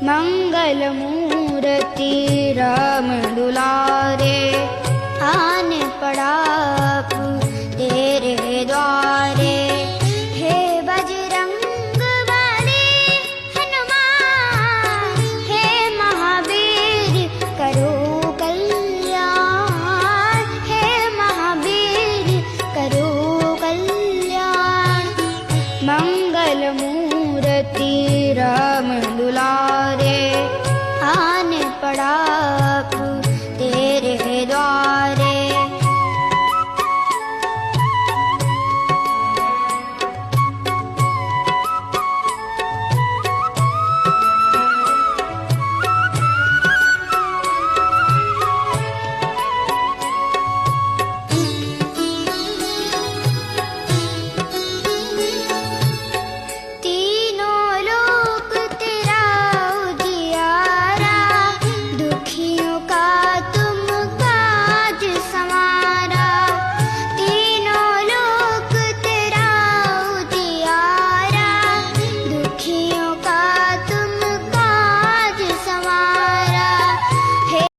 मंगल मूर्ति राम दुलारे, आने पड़ा तेरे द्वारे। हे बजरंग बली हनुमान, हे महावीर करो कल्याण, हे महावीर करो कल्याण। मंगल मूर्ति राम दुलारे, आने पड़ा तेरे द्वार।